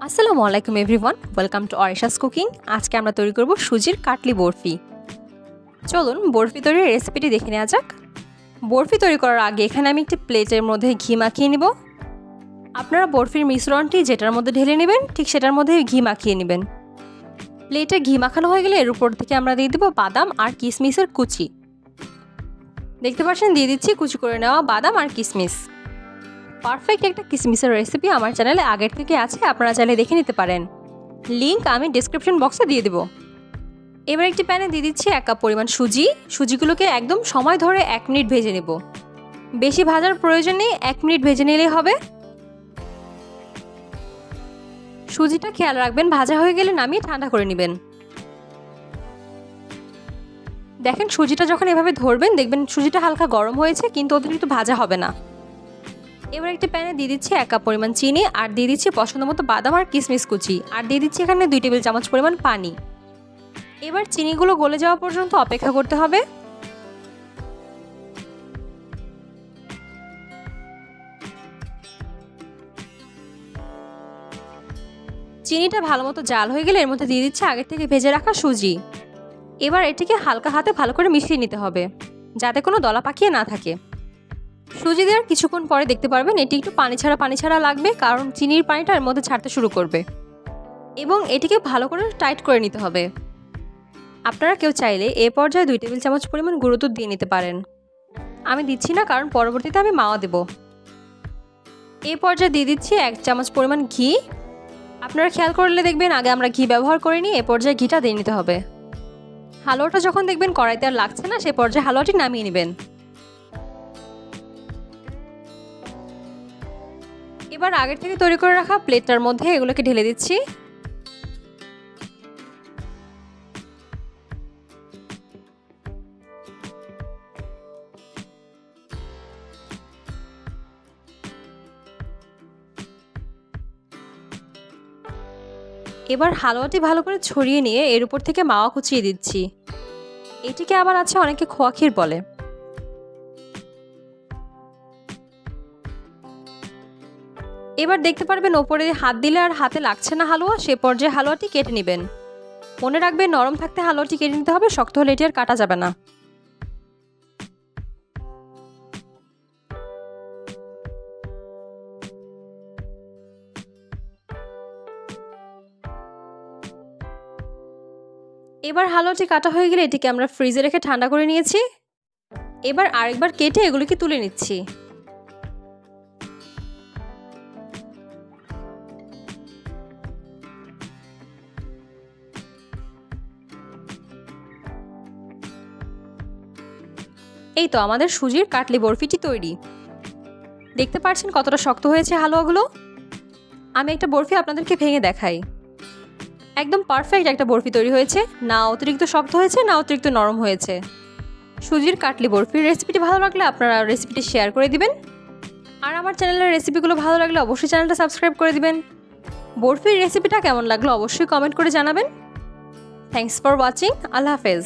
আসসালামু আলাইকুম everyone, welcome to অরিশাস cooking. আজকে আমরা তৈরি করব সুজির কাটলি বরফি। চলুন বরফি তৈরির রেসিপিটি দেখে নেওয়া যাক। বরফি তৈরি করার আগে এখানে আমি একটি প্লেটের মধ্যে ঘি মাখিয়ে নিব। আপনারা বরফির মিশ্রণটি যেটার মধ্যে ঢেলে নেবেন ঠিক সেটার মধ্যে ঘি মাখিয়ে নেবেন। প্লেটে ঘি মাখানো হয়ে গেলে এর উপর থেকে আমরা দিয়ে দেবো বাদাম আর কিশমিশের কুচি। দেখতে পাচ্ছেন দিয়ে দিচ্ছি কুচি করে নেওয়া বাদাম আর কিশমিশ। পারফেক্ট একটা কিশমিশের রেসিপি আমার চ্যানেলে আগের থেকে আছে, আপনারা চাইলে দেখে নিতে পারেন। লিংক আমি ডেসক্রিপশন বক্সে দিয়ে দেবো। এবার একটি প্যানে দিয়ে দিচ্ছি 1 কাপ পরিমাণ সুজিগুলোকে একদম সময় ধরে 1 মিনিট ভেজে নেব। বেশি ভাজার প্রয়োজন নেই, 1 মিনিট ভেজে নিলেই হবে। সুজিটা খেয়াল রাখবেন ভাজা হয়ে গেলে নামিয়ে ঠান্ডা করে নেবেন। দেখেন সুজিটা যখন এভাবে ধরবেন দেখবেন সুজিটা হালকা গরম হয়েছে, কিন্তু অতিরিক্ত ভাজা হবে না। এবার একটি প্যানে দিয়ে দিচ্ছি 1 কাপ পরিমাণ চিনি, আর দিয়ে দিচ্ছি পছন্দ মতো বাদাম আর কিশমিশ কুচি, আর দিয়ে দিচ্ছি এখানে 2 টেবিল চামচ পরিমাণ পানি। এবার চিনিগুলো গলে যাওয়া পর্যন্ত অপেক্ষা করতে হবে। চিনিটা ভালো মতো জাল হয়ে গেলে এর মধ্যে দিয়ে দিচ্ছি আগে থেকে ভেজে রাখা সুজি। এবার এটিকে হালকা হাতে ভালো করে মিশিয়ে নিতে হবে যাতে কোনো দলা পাকিয়ে না থাকে। সুজি দেওয়ার কিছুক্ষণ পরে দেখতে পারবেন এটি একটু পানি ছাড়া লাগবে, কারণ চিনির পানিটা এর মধ্যে ছাড়তে শুরু করবে। এবং এটিকে ভালো করে টাইট করে নিতে হবে। আপনারা কেউ চাইলে এ পর্যায়ে 2 টেবিল চামচ পরিমাণ গুঁড়ো দুধ দিয়ে নিতে পারেন। আমি দিচ্ছি না, কারণ পরবর্তীতে আমি মাওয়া দেব। এ পর্যায়ে দিয়ে দিচ্ছি 1 চামচ পরিমাণ ঘি। আপনারা খেয়াল করলে দেখবেন আগে আমরা ঘি ব্যবহার করিনি, এ পর্যায়ে ঘিটা দিয়ে নিতে হবে। হালুয়াটা যখন দেখবেন কড়াইতে আর লাগছে না সে পর্যায়ে হালুয়াটি নামিয়ে নেবেন। এবার আগের থেকে তৈরি করে রাখা প্লেটটার মধ্যে এগুলোকে ঢেলে দিচ্ছি। এবার হালুয়াটি ভালো করে ছড়িয়ে নিয়ে এর উপর থেকে মাওয়া কুচিয়ে দিচ্ছি। এটিকে আবার আছে অনেকে খোয়া ক্ষীর বলে। এবার দেখতে পারবেন ওপরে হাত দিলে আর হাতে লাগছে না হালুয়া, সে পর্যায়ে হালুয়াটি কেটে নেবেন। মনে রাখবেন নরম থাকতে হালুয়াটি কেটে নিতে হবে, শক্ত হলে এটি আর কাটা যাবে না। এবার হালুয়াটি কাটা হয়ে গেলে এটিকে আমরা ফ্রিজে রেখে ঠান্ডা করে নিয়েছি। এবার আরেকবার কেটে এগুলিকে তুলে নিচ্ছি। এই তো আমাদের সুজির কাটলি বরফিটি তৈরি। দেখতে পাচ্ছেন কতটা শক্ত হয়েছে হালুয়াগুলো। আমি একটা বরফি আপনাদেরকে ভেঙে দেখাই। একদম পারফেক্ট একটা বরফি তৈরি হয়েছে, না অতিরিক্ত শক্ত হয়েছে না অতিরিক্ত নরম হয়েছে। সুজির কাটলি বরফির রেসিপিটি ভালো লাগলে আপনারা রেসিপিটি শেয়ার করে দিবেন। আর আমার চ্যানেলের রেসিপিগুলো ভালো লাগলে অবশ্যই চ্যানেলটা সাবস্ক্রাইব করে দিবেন। বরফির রেসিপিটা কেমন লাগলো অবশ্যই কমেন্ট করে জানাবেন। Thanks for watching. আল্লাহ হাফেজ।